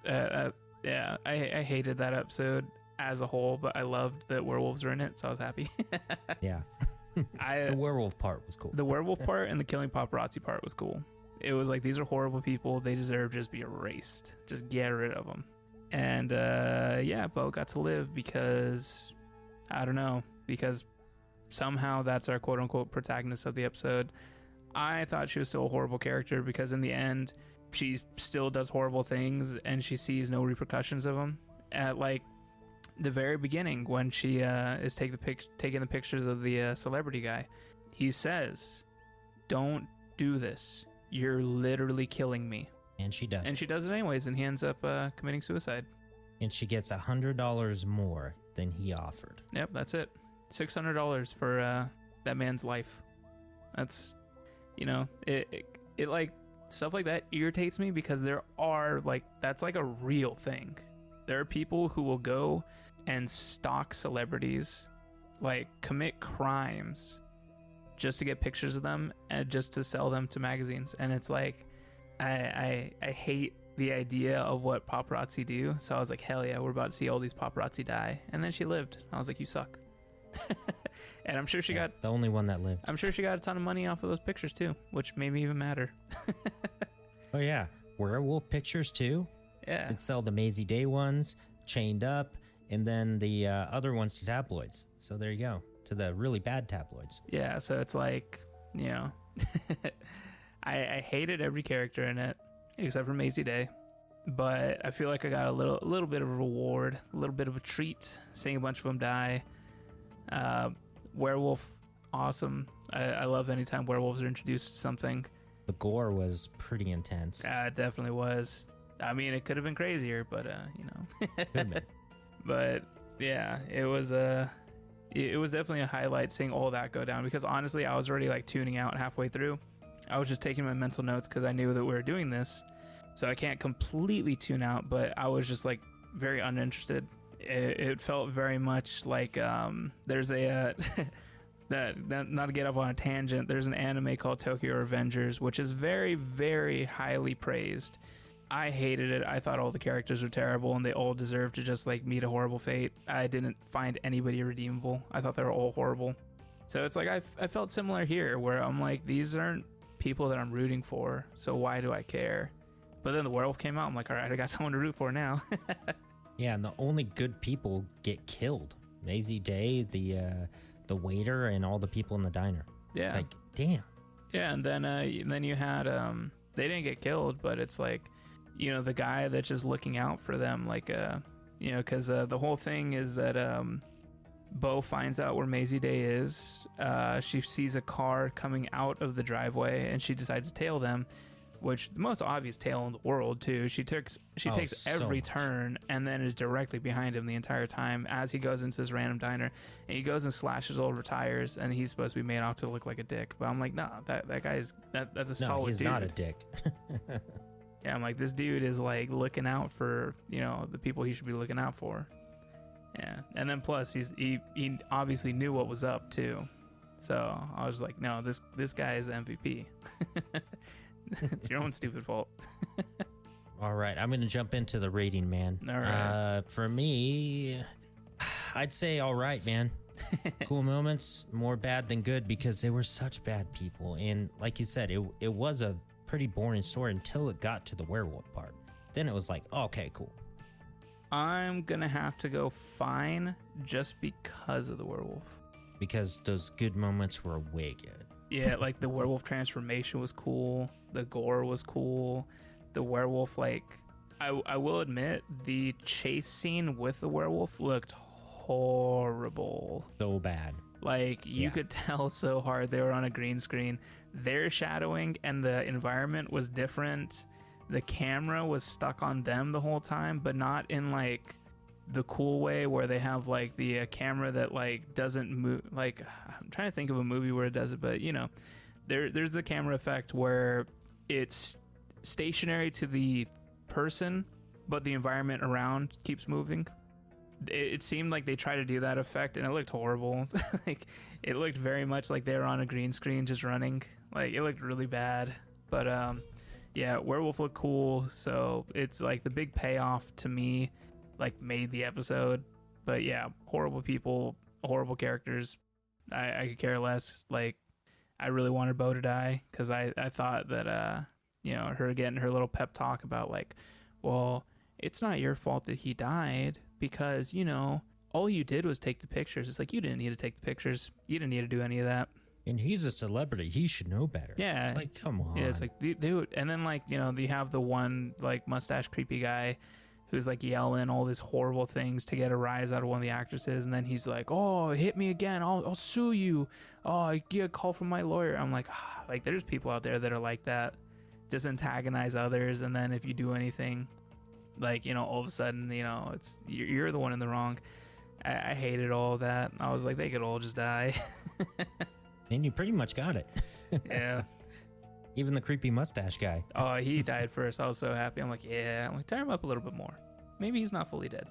Yeah, I hated that episode as a whole, but I loved that werewolves are in it, so I was happy. Yeah. The werewolf part was cool. The werewolf part and the killing paparazzi part was cool. It was like, these are horrible people. They deserve to just be erased. Just get rid of them. And yeah, Bo got to live because, I don't know, because somehow that's our quote-unquote protagonist of the episode. I thought she was still a horrible character because in the end, she still does horrible things and she sees no repercussions of them. At like the very beginning, when she is taking the pictures of the celebrity guy, he says, "Don't do this. You're literally killing me." And she does. And she does it anyways, and he ends up committing suicide. And she gets $100 more than he offered. Yep, that's it. $600 for that man's life. That's, you know, it like, stuff like that irritates me because there are like, that's like a real thing. There are people who will go and stalk celebrities, like commit crimes just to get pictures of them and just to sell them to magazines. And it's like, I hate the idea of what paparazzi do. So I was like, hell yeah, we're about to see all these paparazzi die. And then she lived. I was like, you suck. And I'm sure she got the only one that lived. I'm sure she got a ton of money off of those pictures too, which made me even madder. Oh yeah, werewolf pictures too. Yeah, Could sell the Maisie Day ones chained up, and then the other ones to tabloids. So there you go, to the really bad tabloids. yeah. So it's like, you know, I hated every character in it except for Maisie Day, but I feel like I got a little bit of a reward, a little bit of a treat, seeing a bunch of them die. Werewolf, awesome. I love anytime werewolves are introduced to something. The gore was pretty intense. It definitely was. I mean, it could have been crazier, but you know. Could have been. But yeah, it was definitely a highlight seeing all that go down, because honestly, I was already like tuning out halfway through. I was just taking my mental notes because I knew that we were doing this, so I can't completely tune out, but I was just like very uninterested. It felt very much like there's a that not to get up on a tangent, there's an anime called Tokyo Revengers, which is very, very highly praised. I hated it. I thought all the characters were terrible and they all deserved to just like meet a horrible fate. I didn't find anybody redeemable. I thought they were all horrible. So it's like I felt similar here, where I'm like, these aren't people that I'm rooting for, so why do I care? But then the werewolf came out. I'm like, all right, I got someone to root for now. Yeah, and the only good people get killed. Maisie Day, the waiter, and all the people in the diner. Yeah. It's like, damn. Yeah, and then you had they didn't get killed, but it's like, you know, the guy that's just looking out for them, like you know, because the whole thing is that Bo finds out where Maisie Day is. She sees a car coming out of the driveway, and she decides to tail them, which the most obvious tail in the world too. She takes every turn and then is directly behind him the entire time as he goes into this random diner, and he goes and slashes over tires, and he's supposed to be made out to look like a dick. But I'm like, no, that guy is that's a solid dude. No, he's not a dick. Yeah, I'm like, this dude is like looking out for, you know, the people he should be looking out for. Yeah, and then plus he obviously knew what was up too, so I was like, no, this guy is the MVP. It's your own stupid fault. All right, I'm gonna jump into the rating, man. All right. For me, I'd say all right, man. Cool moments, more bad than good, because they were such bad people, and like you said, it was a pretty boring story until it got to the werewolf part. Then it was like, oh, okay, cool. I'm gonna have to go fine just because of the werewolf. Because those good moments were way good. Yeah, like the werewolf transformation was cool. The gore was cool. The werewolf, like, I will admit, the chase scene with the werewolf looked horrible. So bad. Like, you could tell so hard they were on a green screen. Their shadowing and the environment was different. The camera was stuck on them the whole time, but not in like the cool way where they have like the camera that like doesn't move. Like, I'm trying to think of a movie where it does it, but you know, there's the camera effect where it's stationary to the person, but the environment around keeps moving. It seemed like they tried to do that effect, and it looked horrible. Like, it looked very much like they were on a green screen just running. Like, it looked really bad. But yeah, Werewolf looked cool, so it's like the big payoff to me, like, made the episode. But yeah, horrible people, horrible characters. I could care less. Like, I really wanted Bo to die, because I thought that you know, her getting her little pep talk about, like, well, it's not your fault that he died, because, you know, all you did was take the pictures. It's like, you didn't need to take the pictures. You didn't need to do any of that. And he's a celebrity. He should know better. Yeah. It's like, come on. Yeah, it's like, dude. And then, like, you know, you have the one, like, mustache creepy guy who's, like, yelling all these horrible things to get a rise out of one of the actresses. And then he's like, oh, hit me again. I'll sue you. Oh, I get a call from my lawyer. I'm like, like, there's people out there that are like that. Just antagonize others. And then if you do anything, like, you know, all of a sudden, you know, it's you're the one in the wrong. I hated all of that. I was like, they could all just die. And you pretty much got it. Yeah. Even the creepy mustache guy. Oh, he died first. I was so happy. I'm like, yeah. I'm like, tie him up a little bit more. Maybe he's not fully dead.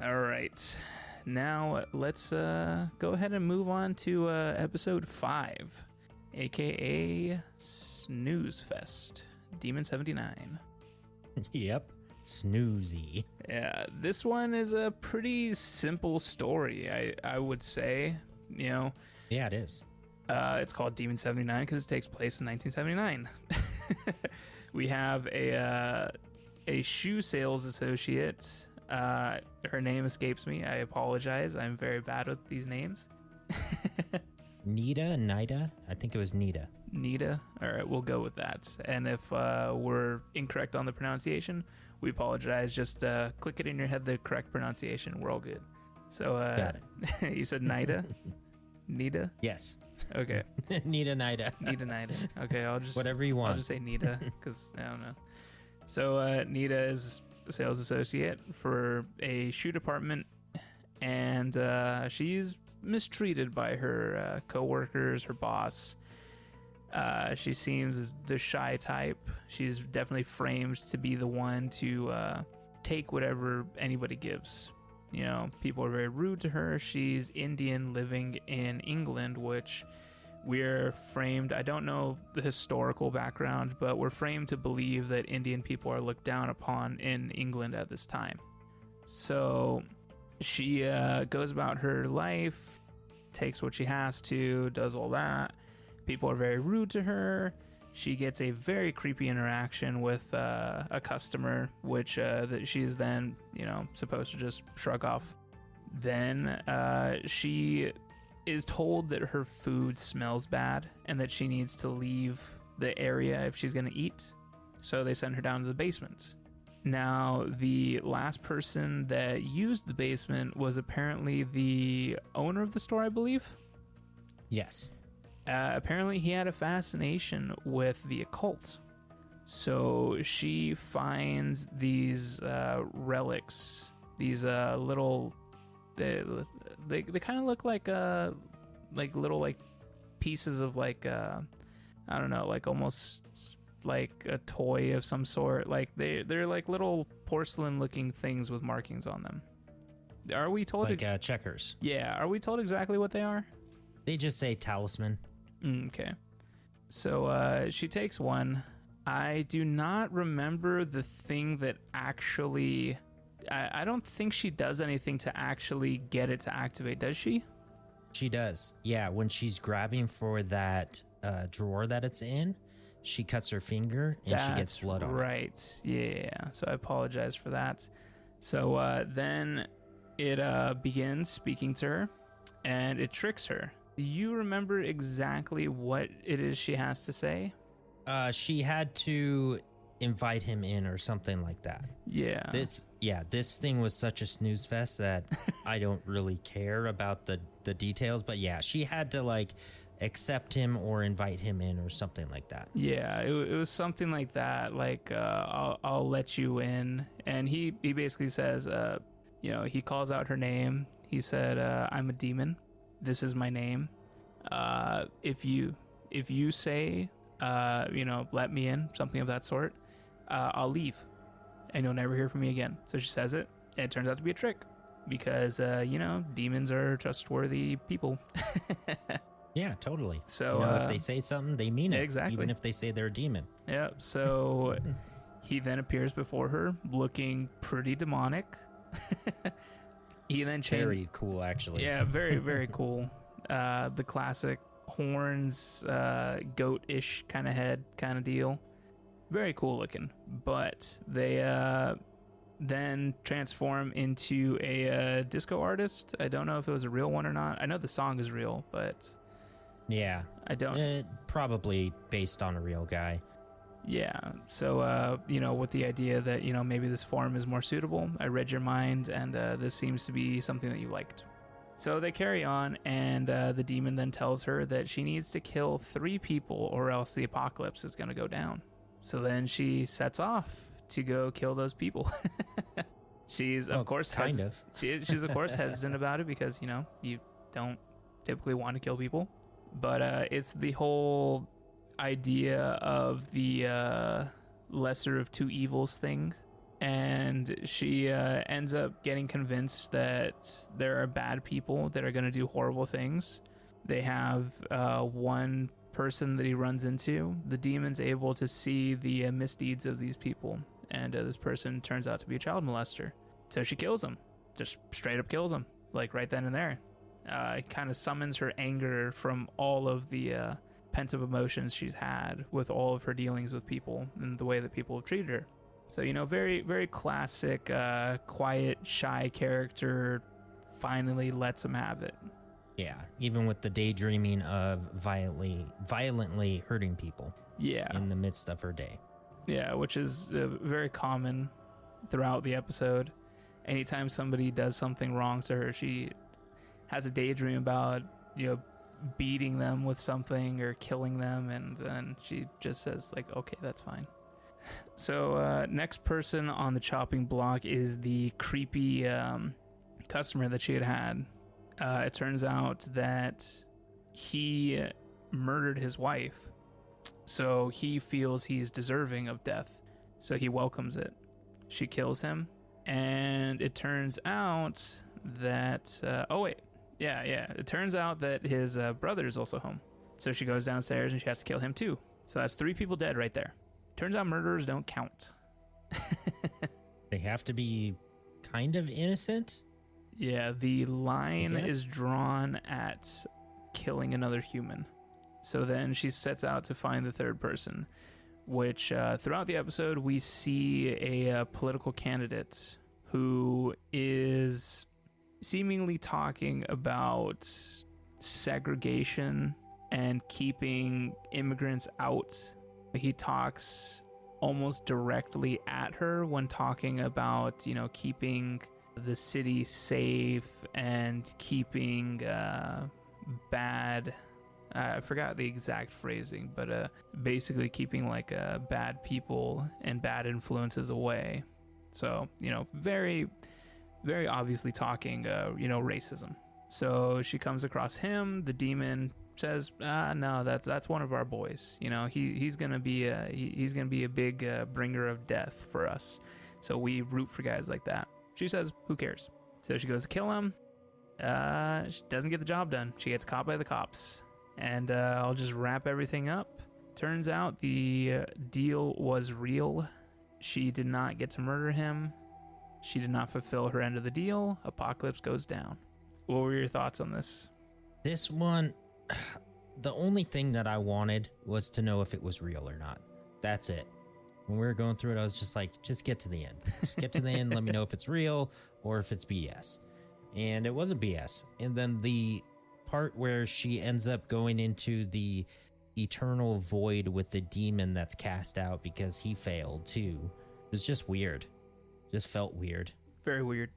All right. Now let's go ahead and move on to episode 5, aka Snooze Fest, Demon 79. Yep. Snoozy. Yeah, this one is a pretty simple story, I would say. You know, Yeah, it is. it's called Demon 79 because it takes place in 1979. We have a shoe sales associate. Her name escapes me. I apologize. I'm very bad with these names. Nida? I think it was Nida. Nita. All right, we'll go with that. And if we're incorrect on the pronunciation, we apologize. Just click it in your head, the correct pronunciation. We're all good. So Got it. you said Nida? Nita? Yes. Okay. Nida Nida. Nita Nida. Okay, I'll just Whatever you want. I'll just say Nita because I don't know. So Nita is a sales associate for a shoe department, and she's mistreated by her coworkers, her boss. She seems the shy type. She's definitely framed to be the one to take whatever anybody gives. You know, people are very rude to her. She's Indian living in England, which we're framed, I don't know the historical background, but we're framed to believe that Indian people are looked down upon in England at this time. So she goes about her life, takes what she has to, does all that. People are very rude to her. She gets a very creepy interaction with a customer, which that she's then, you know, supposed to just shrug off. Then she is told that her food smells bad and that she needs to leave the area if she's going to eat. So they send her down to the basement. Now, the last person that used the basement was apparently the owner of the store, I believe. Yes. Apparently he had a fascination with the occult. So she finds these relics, these little, they kind of look like little like pieces of like I don't know, like almost like a toy of some sort. Like they're like little porcelain looking things with markings on them. Are we told like checkers? Yeah, are we told exactly what they are? They just say talisman. Okay. So she takes one. I do not remember the thing that actually... I don't think she does anything to actually get it to activate, does she? She does. Yeah, when she's grabbing for that drawer that it's in, she cuts her finger and she gets blood on it. Right. Yeah. So I apologize for that. So then it begins speaking to her and it tricks her. Do you remember exactly what it is she has to say? She had to invite him in or something like that. Yeah. This thing was such a snooze fest that I don't really care about the details, but yeah, she had to like accept him or invite him in or something like that. Yeah, it was something like that. Like, I'll let you in. And he basically says, you know, he calls out her name. He said, I'm a demon. This is my name. If you say let me in, something of that sort, I'll leave and you'll never hear from me again. So she says it, and it turns out to be a trick because, demons are trustworthy people. Yeah, totally. So if they say something, they mean it. Exactly. Even if they say they're a demon. Yeah. So he then appears before her looking pretty demonic. He then changed. Very cool, actually. Yeah, very, very cool. The classic horns, goat-ish kind of head kind of deal. Very cool looking. But they then transform into a disco artist. I don't know if it was a real one or not. I know the song is real, but yeah, I don't. Probably based on a real guy. Yeah. So, with the idea that, maybe this form is more suitable, I read your mind, and this seems to be something that you liked. So they carry on, and the demon then tells her that she needs to kill 3 people or else the apocalypse is going to go down. So then she sets off to go kill those people. She's, of course, she's of course hesitant about it because, you don't typically want to kill people. But it's the whole idea of the lesser of two evils thing. And she ends up getting convinced that there are bad people that are going to do horrible things. They have one person that he runs into. The demon's able to see the misdeeds of these people. And this person turns out to be a child molester. So she kills him. Just straight up kills him. Like right then and there. It kind of summons her anger from all of the pent-up emotions she's had with all of her dealings with people and the way that people have treated her. So, very, very classic, quiet, shy character finally lets him have it. Yeah, even with the daydreaming of violently hurting people. Yeah. In the midst of her day. Yeah, which is very common throughout the episode. Anytime somebody does something wrong to her, she has a daydream about, beating them with something or killing them, and then she just says, like, okay, that's fine. So next person on the chopping block is the creepy customer that she had. It turns out that he murdered his wife, so he feels he's deserving of death, so he welcomes it. She kills him, and it turns out that it turns out that his brother is also home, so she goes downstairs and she has to kill him too. So that's 3 people dead right there. Turns out murderers don't count. They have to be kind of innocent? Yeah, the line is drawn at killing another human. So then she sets out to find the 3rd person, which throughout the episode we see a political candidate who is seemingly talking about segregation and keeping immigrants out. He talks almost directly at her when talking about, keeping the city safe and keeping bad, I forgot the exact phrasing, but basically keeping bad people and bad influences away. So, very, very obviously talking, racism. So she comes across him, the demon says, no, that's one of our boys. He's gonna be a big bringer of death for us. So we root for guys like that. She says, who cares? So she goes to kill him. She doesn't get the job done. She gets caught by the cops. And I'll just wrap everything up. Turns out the deal was real. She did not get to murder him. She did not fulfill her end of the deal. Apocalypse goes down. What were your thoughts on this? This one, the only thing that I wanted was to know if it was real or not. That's it. When we were going through it, I was just like, just get to the end. Just get to the end. Let me know if it's real or if it's BS. And it wasn't BS. And then the part where she ends up going into the eternal void with the demon that's cast out because he failed too. It was just weird. Just felt weird. Very weird.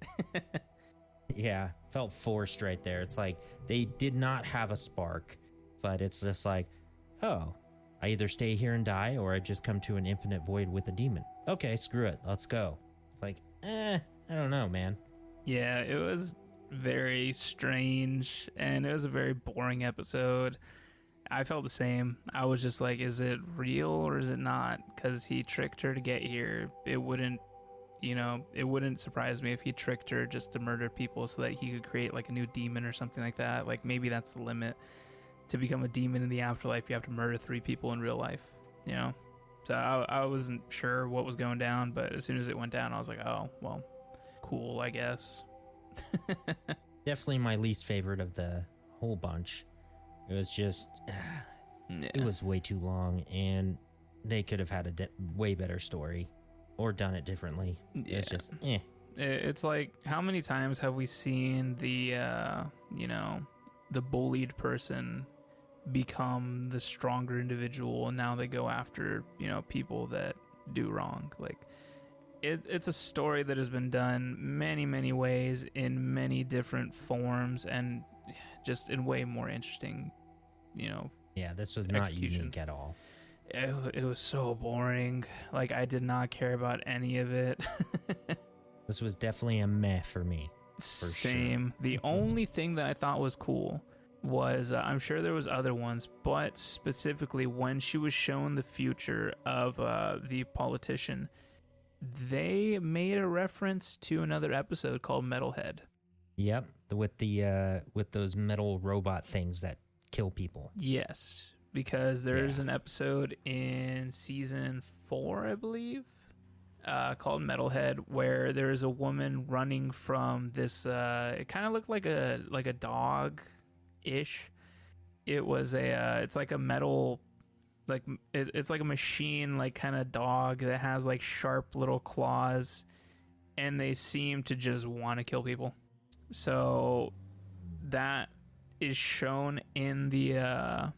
Yeah, felt forced right there. It's like they did not have a spark, but it's just like, oh, I either stay here and die or I just come to an infinite void with a demon. Okay, screw it. Let's go. It's like, I don't know, man. Yeah, it was very strange and it was a very boring episode. I felt the same. I was just like, is it real or is it not? Because he tricked her to get here. It wouldn't surprise me if he tricked her just to murder people so that he could create like a new demon or something like that. Like maybe that's the limit. To become a demon in the afterlife, you have to murder 3 people in real life, you know? So I wasn't sure what was going down, but as soon as it went down, I was like, oh, well, cool, I guess. Definitely my least favorite of the whole bunch. It was just, It was way too long, and they could have had a way better story or done it differently. Yeah. It's just, It's like, how many times have we seen the bullied person become the stronger individual, and now they go after, people that do wrong? Like, it's a story that has been done many, many ways in many different forms and just in way more interesting, Yeah, this was not unique at all. It was so boring. Like, I did not care about any of it. This was definitely a meh for me. Same. Sure. The only thing that I thought was cool was, I'm sure there was other ones, but specifically when she was shown the future of the politician, they made a reference to another episode called Metalhead. Yep, with those metal robot things that kill people. Yes, because there's an episode in season 4, I believe, called Metalhead, where there's a woman running from this. It kind of looked like a dog-ish. It was it's like a metal, like it's like a machine, like kind of dog that has like sharp little claws, and they seem to just want to kill people. So that is shown in the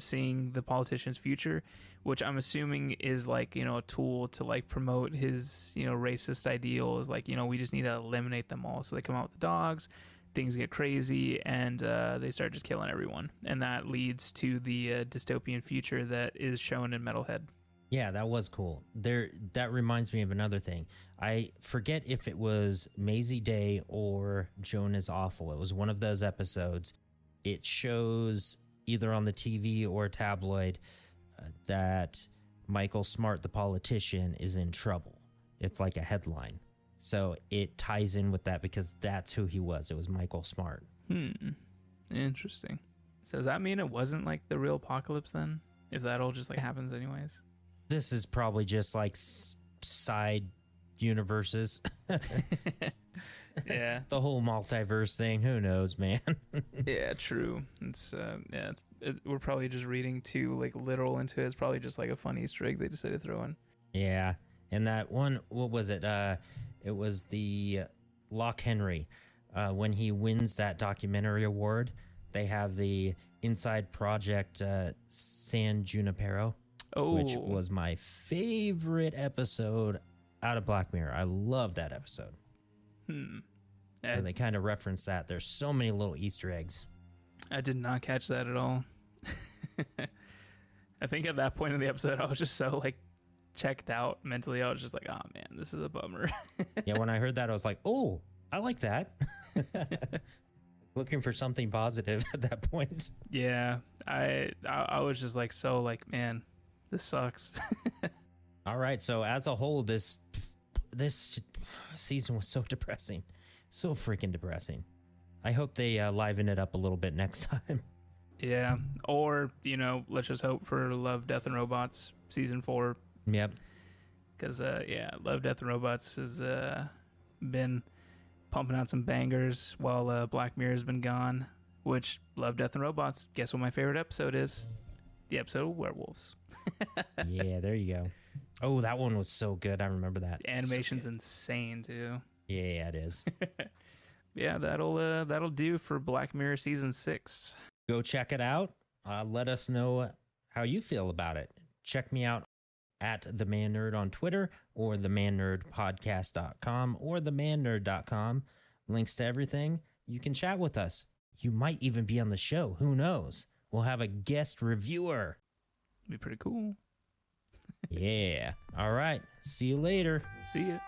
seeing the politician's future, which I'm assuming is like, a tool to like promote his, racist ideals. Like, we just need to eliminate them all. So they come out with the dogs, things get crazy, and they start just killing everyone. And that leads to the dystopian future that is shown in Metalhead. Yeah, that was cool. That reminds me of another thing. I forget if it was Maisie Day or Joan is Awful. It was one of those episodes. It shows either on the TV or tabloid that Michael Smart, the politician, is in trouble. It's like a headline. So it ties in with that because that's who he was. It was Michael Smart. Interesting. So does that mean it wasn't like the real apocalypse then? If that all just like happens anyways? This is probably just like side universes. Yeah. The whole multiverse thing. Who knows, man? Yeah, true. It's we're probably just reading too like literal into it. It's probably just like a fun Easter egg they decided to throw in. Yeah. And that one, what was it? It was the Loch Henry. When he wins that documentary award, they have the Inside Project San Junipero, which was my favorite episode out of Black Mirror. I love that episode. And they kind of reference that. There's so many little Easter eggs. I did not catch that at all. I think at that point in the episode, I was just so like checked out mentally. I was just like, oh man, this is a bummer. Yeah, when I heard that, I was like, oh, I like that. Looking for something positive at that point. Yeah, I was just like, so like, man, this sucks. All right, so as a whole, this season was so depressing. So freaking depressing. I hope they liven it up a little bit next time. Yeah, or, let's just hope for Love, Death, and Robots season 4. Yep. Because, Love, Death, and Robots has been pumping out some bangers while Black Mirror has been gone, which, Love, Death, and Robots, guess what my favorite episode is? The episode of Werewolves. Yeah, there you go. Oh, that one was so good. I remember that. The animation's insane, too. Yeah, it is. Yeah, that'll do for Black Mirror season 6. Go check it out. Let us know how you feel about it. Check me out at the ManNerd on Twitter or the ManNerdPodcast.com or the ManNerd.com. Links to everything. You can chat with us. You might even be on the show. Who knows? We'll have a guest reviewer. Be pretty cool. Yeah. All right. See you later. See ya.